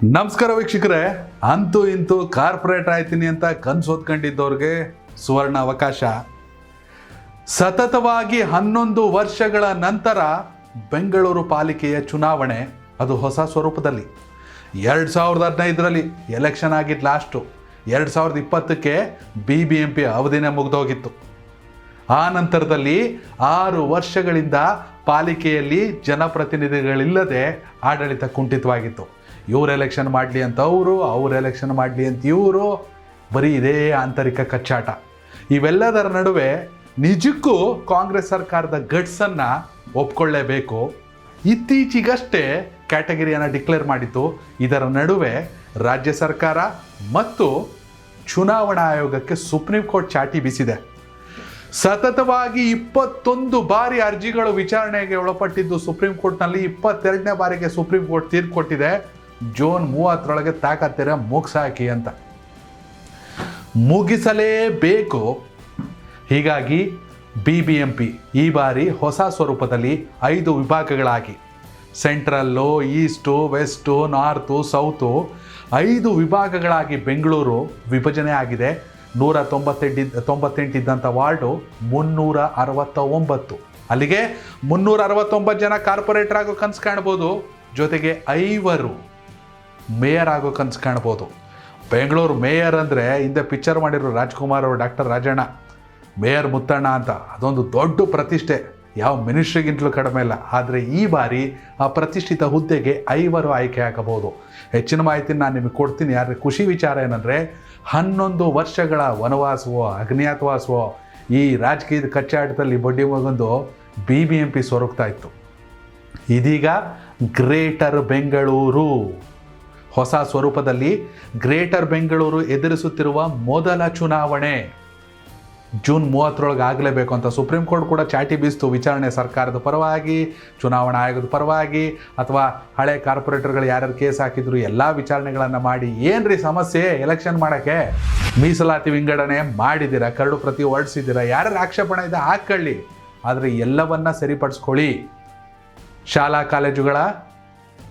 ನಮಸ್ಕಾರ ವೀಕ್ಷಕರೇ, ಅಂತೂ ಇಂತೂ ಕಾರ್ಪೊರೇಟ್ ಆಯ್ತೀನಿ ಅಂತ ಕನಸು ಹೊತ್ಕೊಂಡಿದ್ದವ್ರಿಗೆ ಸುವರ್ಣ ಅವಕಾಶ. ಸತತವಾಗಿ 11 ವರ್ಷಗಳ ನಂತರ ಬೆಂಗಳೂರು ಪಾಲಿಕೆಯ ಚುನಾವಣೆ, ಅದು ಹೊಸ ಸ್ವರೂಪದಲ್ಲಿ. 2015ರಲ್ಲಿ ಎಲೆಕ್ಷನ್ ಆಗಿದ್ದು ಲಾಸ್ಟು. 2020ಕ್ಕೆ BBMP ಅವಧಿನೇ ಮುಗಿದೋಗಿತ್ತು. ಆ ನಂತರದಲ್ಲಿ 6 ವರ್ಷಗಳಿಂದ ಪಾಲಿಕೆಯಲ್ಲಿ ಜನಪ್ರತಿನಿಧಿಗಳಿಲ್ಲದೆ ಆಡಳಿತ ಕುಂಠಿತವಾಗಿತ್ತು. ಇವ್ರು ಎಲೆಕ್ಷನ್ ಮಾಡಲಿ ಅಂತ ಅವ್ರು ಎಲೆಕ್ಷನ್ ಮಾಡಲಿ ಅಂತ ಇವರು, ಬರೀ ಇದೇ ಆಂತರಿಕ ಕಚ್ಚಾಟ. ಇವೆಲ್ಲದರ ನಡುವೆ ನಿಜಕ್ಕೂ ಕಾಂಗ್ರೆಸ್ ಸರ್ಕಾರದ ಗಟ್ಸನ್ನು ಒಪ್ಕೊಳ್ಳೇಬೇಕು. ಇತ್ತೀಚೆಗಷ್ಟೇ ಕ್ಯಾಟಗರಿಯನ್ನು ಡಿಕ್ಲೇರ್ ಮಾಡಿತ್ತು. ಇದರ ನಡುವೆ ರಾಜ್ಯ ಸರ್ಕಾರ ಮತ್ತು ಚುನಾವಣಾ ಆಯೋಗಕ್ಕೆ ಸುಪ್ರೀಂ ಕೋರ್ಟ್ ಚಾಟಿ ಬೀಸಿದೆ. ಸತತವಾಗಿ 21 ಬಾರಿ ಅರ್ಜಿಗಳು ವಿಚಾರಣೆಗೆ ಒಳಪಟ್ಟಿದ್ದು ಸುಪ್ರೀಂ ಕೋರ್ಟ್ನಲ್ಲಿ 22ನೇ ಬಾರಿಗೆ ಸುಪ್ರೀಂ ಕೋರ್ಟ್ ತೀರ್ಪು ಕೊಟ್ಟಿದೆ. ಜೂನ್ 30ರೊಳಗೆ ತಾಕತ್ತಿರ ಮುಗಿಸಾಕಿ ಅಂತ. ಮುಗಿಸಲೇಬೇಕು. ಹೀಗಾಗಿ BBMP ಈ ಬಾರಿ ಹೊಸ ಸ್ವರೂಪದಲ್ಲಿ 5 ವಿಭಾಗಗಳಾಗಿ, central, is to, west, north, south 5 ವಿಭಾಗಗಳಾಗಿ ಬೆಂಗಳೂರು ವಿಭಜನೆ ಆಗಿದೆ. 198 ಇದ್ದಂಥ ವಾರ್ಡು 369. ಅಲ್ಲಿಗೆ 369 ಜನ ಕಾರ್ಪೊರೇಟರ್ ಆಗೋ ಕನಸು ಕಾಣ್ಬೋದು. ಜೊತೆಗೆ 5 ಮೇಯರ್ ಆಗೋ ಕನಸು ಕಾಣ್ಬೋದು. ಬೆಂಗಳೂರು ಮೇಯರ್ ಅಂದರೆ ಹಿಂದೆ ಪಿಕ್ಚರ್ ಮಾಡಿರೋ ರಾಜ್ಕುಮಾರ್ ಅವರು, ಡಾಕ್ಟರ್ ರಾಜಣ್ಣ, ಮೇಯರ್ ಮುತ್ತಣ್ಣ ಅಂತ. ಅದೊಂದು ದೊಡ್ಡ ಪ್ರತಿಷ್ಠೆ, ಯಾವ ಮಿನಿಸ್ಟ್ರಿಗಿಂತಲೂ ಕಡಿಮೆ ಇಲ್ಲ. ಆದರೆ ಈ ಬಾರಿ ಆ ಪ್ರತಿಷ್ಠಿತ ಹುದ್ದೆಗೆ 5 ಆಯ್ಕೆ ಆಗಬಹುದು. ಹೆಚ್ಚಿನ ಮಾಹಿತಿನ ನಾನು ನಿಮಗೆ ಕೊಡ್ತೀನಿ. ಆದರೆ ಖುಷಿ ವಿಚಾರ ಏನಂದರೆ 11 ವರ್ಷಗಳ ವನವಾಸವೋ ಅಜ್ಞಾತವಾಸವೋ ಈ ರಾಜಕೀಯದ ಕಚ್ಚಾಟದಲ್ಲಿ ಬಡ್ಡಿ ಮಗಂದು BBMP ಸೊರಗ್ತಾ ಇತ್ತು. ಇದೀಗ ಗ್ರೇಟರ್ ಬೆಂಗಳೂರು ಹೊಸ ಸ್ವರೂಪದಲ್ಲಿ ಗ್ರೇಟರ್ ಬೆಂಗಳೂರು ಎದುರಿಸುತ್ತಿರುವ ಮೊದಲ ಚುನಾವಣೆ ಜೂನ್ 30ರೊಳಗೆ ಆಗಲೇಬೇಕು ಅಂತ ಸುಪ್ರೀಂ ಕೋರ್ಟ್ ಕೂಡ ಚಾಟಿ ಬೀಸ್ತು. ವಿಚಾರಣೆ ಸರ್ಕಾರದ ಪರವಾಗಿ, ಚುನಾವಣಾ ಆಯೋಗದ ಪರವಾಗಿ, ಅಥವಾ ಹಳೆ ಕಾರ್ಪೊರೇಟರ್ಗಳು ಯಾರ್ಯಾರು ಕೇಸ್ ಹಾಕಿದ್ರು ಎಲ್ಲ ವಿಚಾರಣೆಗಳನ್ನು ಮಾಡಿ, ಏನ್ರಿ ಸಮಸ್ಯೆ ಎಲೆಕ್ಷನ್ ಮಾಡೋಕ್ಕೆ? ಮೀಸಲಾತಿ ವಿಂಗಡಣೆ ಮಾಡಿದ್ದೀರಾ, ಕರಡು ಪ್ರತಿ ಹೊರಡಿಸಿದ್ದೀರಾ, ಯಾರ್ಯಾರು ಆಕ್ಷೇಪಣೆ ಇದೆ ಹಾಕ್ಕೊಳ್ಳಿ, ಆದರೆ ಎಲ್ಲವನ್ನ ಸರಿಪಡಿಸ್ಕೊಳ್ಳಿ. ಶಾಲಾ ಕಾಲೇಜುಗಳ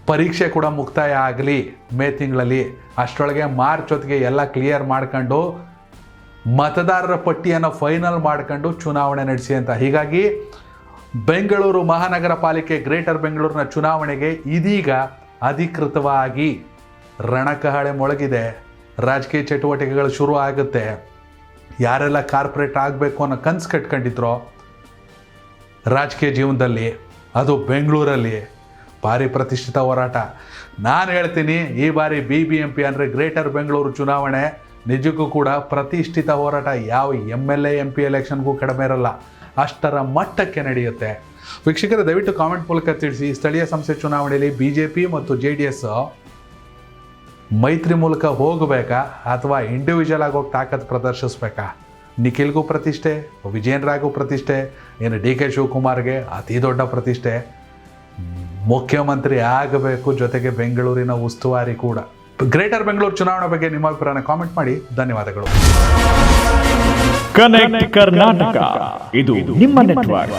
ಪರೀಕ್ಷೆ ಕೂಡ ಮುಕ್ತಾಯ ಆಗಲಿ ಮೇ ತಿಂಗಳಲ್ಲಿ. ಅಷ್ಟರೊಳಗೆ ಮಾರ್ಚ್ ಹೊತ್ತಿಗೆ ಎಲ್ಲ ಕ್ಲಿಯರ್ ಮಾಡ್ಕೊಂಡು ಮತದಾರರ ಪಟ್ಟಿಯನ್ನು ಫೈನಲ್ ಮಾಡ್ಕೊಂಡು ಚುನಾವಣೆ ನಡೆಸಿ ಅಂತ. ಹೀಗಾಗಿ ಬೆಂಗಳೂರು ಮಹಾನಗರ ಪಾಲಿಕೆ ಗ್ರೇಟರ್ ಬೆಂಗಳೂರಿನ ಚುನಾವಣೆಗೆ ಇದೀಗ ಅಧಿಕೃತವಾಗಿ ರಣಕಹಳೆ ಮೊಳಗಿದೆ. ರಾಜಕೀಯ ಚಟುವಟಿಕೆಗಳು ಶುರು ಆಗುತ್ತೆ. ಯಾರೆಲ್ಲ ಕಾರ್ಪೊರೇಟ್ ಆಗಬೇಕು ಅನ್ನೋ ಕನಸು ಕಟ್ಕೊಂಡಿದ್ರೋ ರಾಜಕೀಯ ಜೀವನದಲ್ಲಿ, ಅದು ಬೆಂಗಳೂರಲ್ಲಿ ಭಾರಿ ಪ್ರತಿಷ್ಠಿತ ಹೋರಾಟ. ನಾನು ಹೇಳ್ತೀನಿ, ಈ ಬಾರಿ BBMP ಅಂದರೆ ಗ್ರೇಟರ್ ಬೆಂಗಳೂರು ಚುನಾವಣೆ ನಿಜಕ್ಕೂ ಕೂಡ ಪ್ರತಿಷ್ಠಿತ ಹೋರಾಟ. ಯಾವ MLA MP ಎಲೆಕ್ಷನ್ಗೂ ಕಡಿಮೆ ಇರಲ್ಲ, ಅಷ್ಟರ ಮಟ್ಟಕ್ಕೆ ನಡೆಯುತ್ತೆ. ವೀಕ್ಷಕರೇ, ದಯವಿಟ್ಟು ಕಾಮೆಂಟ್ ಮೂಲಕ ತಿಳಿಸಿ, ಸ್ಥಳೀಯ ಸಂಸ್ಥೆ ಚುನಾವಣೆಯಲ್ಲಿ BJP ಮತ್ತು JDS ಮೈತ್ರಿ ಮೂಲಕ ಹೋಗಬೇಕಾ ಅಥವಾ ಇಂಡಿವಿಜುವಲ್ ಆಗಿ ಹೋಗಿ ತಾಕತ್ತು ಪ್ರದರ್ಶಿಸ್ಬೇಕಾ? ನಿಖಿಲ್ಗೂ ಪ್ರತಿಷ್ಠೆ, ವಿಜಯೇಂದ್ರಗೂ ಪ್ರತಿಷ್ಠೆ, ಏನು DK ಶಿವಕುಮಾರ್ಗೆ ಅತಿ ದೊಡ್ಡ ಪ್ರತಿಷ್ಠೆ, ಮುಖ್ಯಮಂತ್ರಿ ಆಗಬೇಕು, ಜೊತೆಗೆ ಬೆಂಗಳೂರಿನ ಉಸ್ತುವಾರಿ ಕೂಡ. ಗ್ರೇಟರ್ ಬೆಂಗಳೂರು ಚುನಾವಣೆ ಬಗ್ಗೆ ನಿಮ್ಮ ಅಭಿಪ್ರಾಯನ ಕಾಮೆಂಟ್ ಮಾಡಿ. ಧನ್ಯವಾದಗಳು. ಕನೆಕ್ಟ್ ಕರ್ನಾಟಕ, ಇದು ನಿಮ್ಮ ನೆಟ್ವರ್ಕ್.